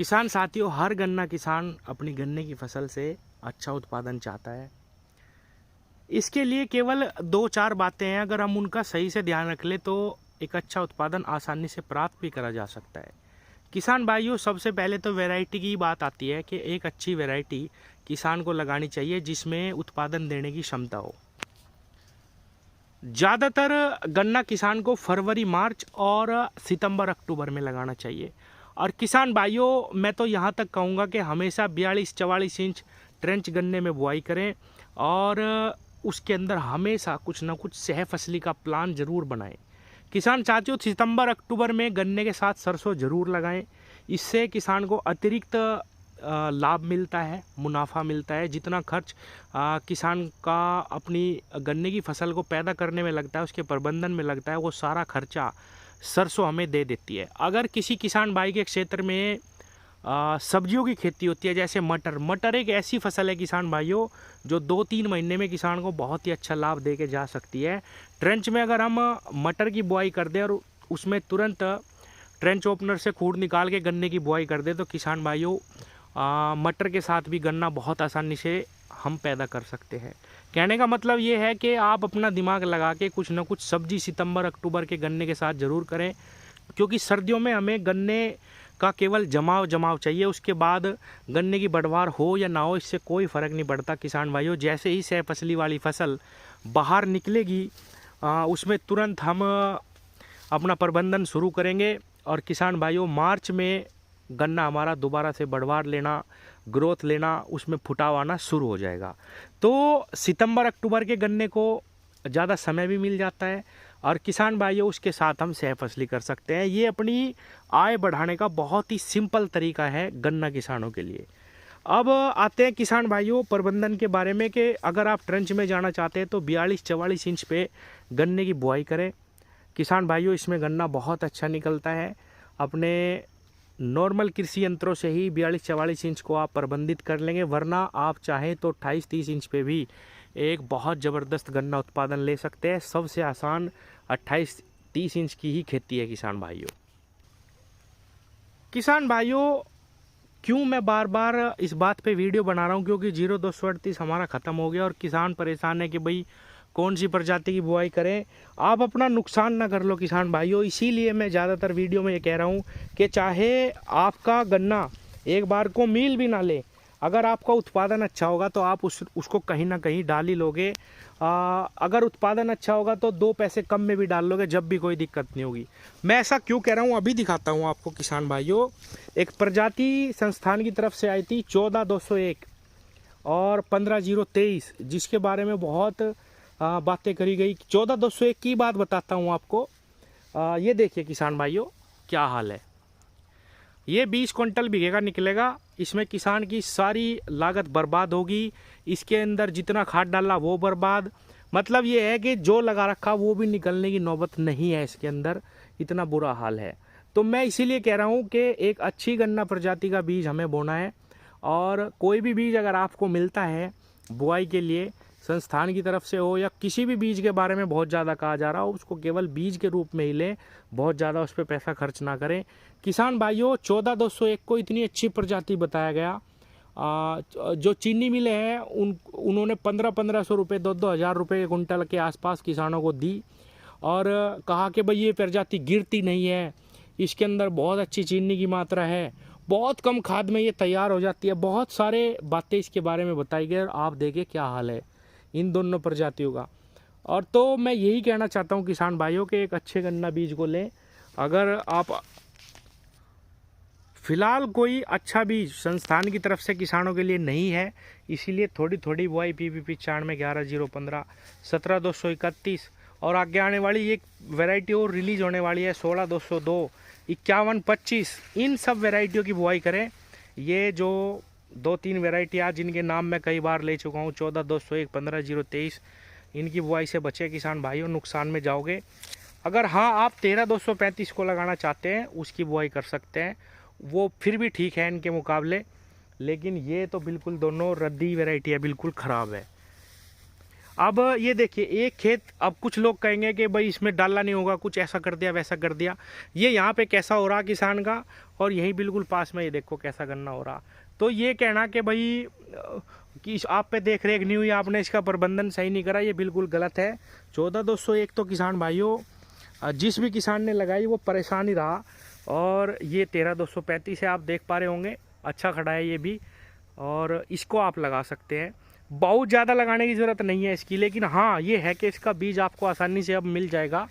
किसान साथियों, हर गन्ना किसान अपनी गन्ने की फसल से अच्छा उत्पादन चाहता है। इसके लिए केवल दो चार बातें हैं, अगर हम उनका सही से ध्यान रख ले तो एक अच्छा उत्पादन आसानी से प्राप्त भी करा जा सकता है। किसान भाइयों, सबसे पहले तो वैरायटी की बात आती है कि एक अच्छी वैरायटी किसान को लगानी चाहिए जिसमें उत्पादन देने की क्षमता हो। ज़्यादातर गन्ना किसान को फरवरी मार्च और सितंबर अक्टूबर में लगाना चाहिए। और किसान भाइयों, मैं तो यहाँ तक कहूँगा कि हमेशा 42-44 इंच ट्रेंच गन्ने में बुआई करें और उसके अंदर हमेशा कुछ ना कुछ सह फसली का प्लान जरूर बनाएं। किसान साथियों, सितंबर अक्टूबर में गन्ने के साथ सरसों जरूर लगाएं। इससे किसान को अतिरिक्त लाभ मिलता है, मुनाफा मिलता है। जितना खर्च किसान का अपनी गन्ने की फसल को पैदा करने में लगता है, उसके प्रबंधन में लगता है, वो सारा खर्चा सरसों हमें दे देती है। अगर किसी किसान भाई के क्षेत्र में सब्जियों की खेती होती है, जैसे मटर एक ऐसी फसल है किसान भाइयों जो 2-3 महीने में किसान को बहुत ही अच्छा लाभ दे के जा सकती है। ट्रेंच में अगर हम मटर की बुआई कर दें और उसमें तुरंत ट्रेंच ओपनर से खूड़ निकाल के गन्ने की बुआई कर दें तो किसान भाइयों, मटर के साथ भी गन्ना बहुत आसानी से हम पैदा कर सकते हैं। कहने का मतलब ये है कि आप अपना दिमाग लगा के कुछ ना कुछ सब्जी सितंबर अक्टूबर के गन्ने के साथ ज़रूर करें, क्योंकि सर्दियों में हमें गन्ने का केवल जमाव चाहिए। उसके बाद गन्ने की बढ़वार हो या ना हो, इससे कोई फ़र्क नहीं पड़ता किसान भाइयों। जैसे ही सह फसली वाली फसल बाहर निकलेगी उसमें तुरंत हम अपना प्रबंधन शुरू करेंगे और किसान भाइयों, मार्च में गन्ना हमारा दोबारा से बढ़वार लेना, ग्रोथ लेना, उसमें फुटाव आना शुरू हो जाएगा। तो सितंबर अक्टूबर के गन्ने को ज़्यादा समय भी मिल जाता है और किसान भाइयों उसके साथ हम सह फसली कर सकते हैं। ये अपनी आय बढ़ाने का बहुत ही सिंपल तरीका है गन्ना किसानों के लिए। अब आते हैं किसान भाइयों प्रबंधन के बारे में कि अगर आप ट्रेंच में जाना चाहते हैं तो 42-44 इंच पे गन्ने की बुआई करें। किसान भाइयों, इसमें गन्ना बहुत अच्छा निकलता है। अपने नॉर्मल कृषि यंत्रों से ही 42-44 इंच को आप प्रबंधित कर लेंगे, वरना आप चाहें तो 28-30 इंच पे भी एक बहुत ज़बरदस्त गन्ना उत्पादन ले सकते हैं। सबसे आसान 28-30 इंच की ही खेती है किसान भाइयों। किसान भाइयों, क्यों मैं बार बार इस बात पे वीडियो बना रहा हूँ, क्योंकि 0238 हमारा ख़त्म हो गया और किसान परेशान है कि भाई कौन सी प्रजाति की बुआई करें। आप अपना नुकसान ना कर लो किसान भाइयों, इसीलिए मैं ज़्यादातर वीडियो में ये कह रहा हूँ कि चाहे आपका गन्ना एक बार को मील भी ना ले, अगर आपका उत्पादन अच्छा होगा तो आप उसको कहीं ना कहीं डाल ही लोगे। अगर उत्पादन अच्छा होगा तो 2 पैसे कम में भी डाल लोगे, जब भी कोई दिक्कत नहीं होगी। मैं ऐसा क्यों कह रहा हूँ अभी दिखाता हूँ आपको किसान भाइयों। एक प्रजाति संस्थान की तरफ से आई थी 14201 और 15023, जिसके बारे में बहुत बातें करी गई। 14201 की बात बताता हूँ आपको। ये देखिए किसान भाइयों क्या हाल है। ये 20 क्विंटल बीघे का निकलेगा। इसमें किसान की सारी लागत बर्बाद होगी, इसके अंदर जितना खाद डाला वो बर्बाद। मतलब ये है कि जो लगा रखा वो भी निकलने की नौबत नहीं है इसके अंदर, इतना बुरा हाल है। तो मैं इसीलिए कह रहा हूँ कि एक अच्छी गन्ना प्रजाति का बीज हमें बोना है। और कोई भी बीज अगर आपको मिलता है बुआई के लिए, संस्थान की तरफ से हो या किसी भी बीज के बारे में बहुत ज़्यादा कहा जा रहा हो, उसको केवल बीज के रूप में ही लें, बहुत ज़्यादा उस पर पैसा खर्च ना करें। किसान भाइयों, 14201 को इतनी अच्छी प्रजाति बताया गया। जो चीनी मिले हैं उन्होंने 1500 रुपये 2-2 हज़ार रुपये के कुंटल के आसपास किसानों को दी और कहा कि भाई ये प्रजाति गिरती नहीं है, इसके अंदर बहुत अच्छी चीनी की मात्रा है, बहुत कम खाद में ये तैयार हो जाती है। बहुत सारे बातें इसके बारे में बताई गई और आप देखें क्या हाल है इन दोनों प्रजातियों का। और तो मैं यही कहना चाहता हूँ किसान भाइयों के एक अच्छे गन्ना बीज को लें। अगर आप फिलहाल कोई अच्छा बीज संस्थान की तरफ से किसानों के लिए नहीं है, इसीलिए थोड़ी थोड़ी बुआई PPP 94 11 015 17 231 और आगे आने वाली एक वैरायटी और रिलीज होने वाली है 16 202 51 25, इन सब वैरायटियों की बुआई करें। ये जो 2-3 वैरायटियाँ जिनके नाम मैं कई बार ले चुका हूँ, 14 201 15 023, इनकी बुआई से बचे किसान भाइयों, नुकसान में जाओगे। अगर हाँ आप 13 235 को लगाना चाहते हैं, उसकी बुआई कर सकते हैं, वो फिर भी ठीक है इनके मुकाबले। लेकिन ये तो बिल्कुल दोनों रद्दी वैरायटी है, बिल्कुल ख़राब है। अब ये देखिए एक खेत, अब कुछ लोग कहेंगे कि भाई इसमें डालना नहीं होगा, कुछ ऐसा कर दिया वैसा कर दिया। ये यहाँ पे कैसा हो रहा किसान का, और यहीं बिल्कुल पास में ये देखो कैसा गन्ना हो रहा। तो ये कहना कि भाई कि आप पे देख रेख नहीं हुई, आपने इसका प्रबंधन सही नहीं करा, ये बिल्कुल गलत है। 14,201 तो किसान भाइयों जिस भी किसान ने लगाई वो परेशान ही रहा। और ये 13,235 है, आप देख पा रहे होंगे, अच्छा खड़ा है ये भी, और इसको आप लगा सकते हैं। बहुत ज़्यादा लगाने की ज़रूरत नहीं है इसकी, लेकिन हाँ ये है कि इसका बीज आपको आसानी से अब मिल जाएगा।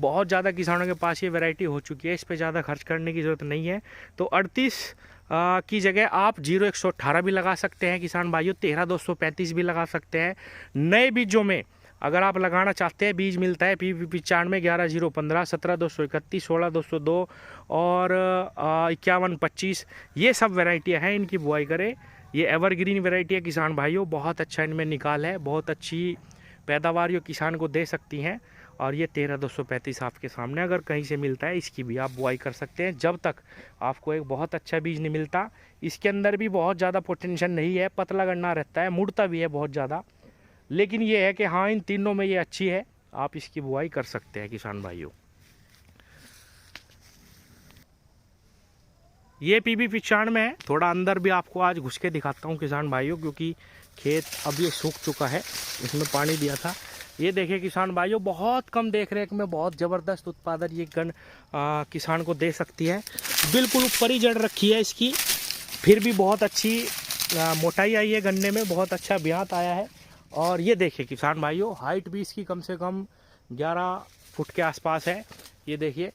बहुत ज़्यादा किसानों के पास ये वैरायटी हो चुकी है, इस पर ज़्यादा खर्च करने की ज़रूरत नहीं है। तो 38 की जगह आप 0118 भी लगा सकते हैं किसान भाइयों, 13,235 भी लगा सकते हैं। नए बीजों में अगर आप लगाना चाहते हैं, बीज मिलता है PB 95, 11,015, 17,231, 16,202 और 51,25, ये सब वैरायटियाँ हैं, इनकी बुआई करें। ये एवरग्रीन वैरायटी है किसान भाइयों, बहुत अच्छा इनमें निकाल है, बहुत अच्छी पैदावार ये किसान को दे सकती हैं। और ये 13,235 आपके सामने अगर कहीं से मिलता है, इसकी भी आप बुआई कर सकते हैं जब तक आपको एक बहुत अच्छा बीज नहीं मिलता। इसके अंदर भी बहुत ज़्यादा पोटेंशियल नहीं है, पतला गन्ना रहता है, मुड़ता भी है बहुत ज़्यादा, लेकिन ये है कि हाँ इन तीनों में ये अच्छी है, आप इसकी बुआई कर सकते हैं किसान भाइयों। ये PB 95 है, थोड़ा अंदर भी आपको आज घुस के दिखाता हूँ किसान भाइयों, क्योंकि खेत अब ये सूख चुका है, इसमें पानी दिया था। ये देखिए किसान भाइयों, बहुत कम देख रेख में बहुत ज़बरदस्त उत्पादन ये किसान को दे सकती है। बिल्कुल ऊपर ही जड़ रखी है इसकी, फिर भी बहुत अच्छी मोटाई आई है गन्ने में, बहुत अच्छा ब्यात आया है। और ये देखिए किसान भाइयों, हाइट भी इसकी कम से कम 11 फुट के आसपास है, ये देखिए।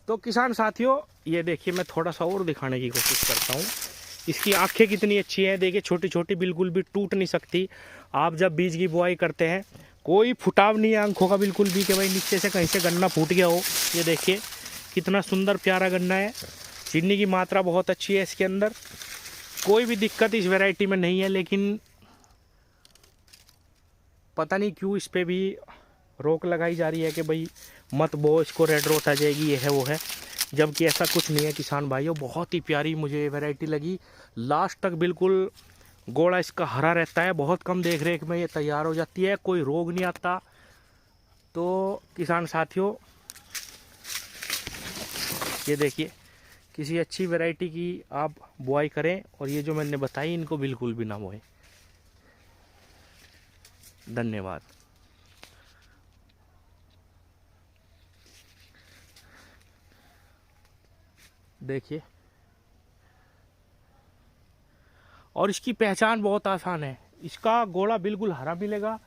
तो किसान साथियों ये देखिए, मैं थोड़ा सा और दिखाने की कोशिश करता हूँ। इसकी आंखें कितनी अच्छी हैं, देखिए छोटी छोटी, बिल्कुल भी टूट नहीं सकती। आप जब बीज की बुआई करते हैं कोई फुटाव नहीं है आंखों का बिल्कुल भी कि भाई नीचे से कहीं से गन्ना फूट गया हो। ये देखिए कितना सुंदर प्यारा गन्ना है, चीनी की मात्रा बहुत अच्छी है इसके अंदर, कोई भी दिक्कत इस वैरायटी में नहीं है। लेकिन पता नहीं क्यों इस पर भी रोक लगाई जा रही है कि भाई मत बो, इसको रेड रोट आ जाएगी, ये है वो है, जबकि ऐसा कुछ नहीं है किसान भाइयों। बहुत ही प्यारी मुझे वैरायटी लगी, लास्ट तक बिल्कुल गोड़ा इसका हरा रहता है, बहुत कम देख रेख में ये तैयार हो जाती है, कोई रोग नहीं आता। तो किसान साथियों ये देखिए, किसी अच्छी वैरायटी की आप बुआई करें, और ये जो मैंने बताई इनको बिल्कुल भी ना बोएं। धन्यवाद। देखिए, और इसकी पहचान बहुत आसान है, इसका गोला बिल्कुल हरा मिलेगा,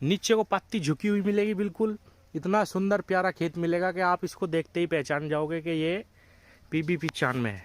नीचे को पत्ती झुकी हुई मिलेगी, बिल्कुल इतना सुंदर प्यारा खेत मिलेगा कि आप इसको देखते ही पहचान जाओगे कि ये PB 95 है।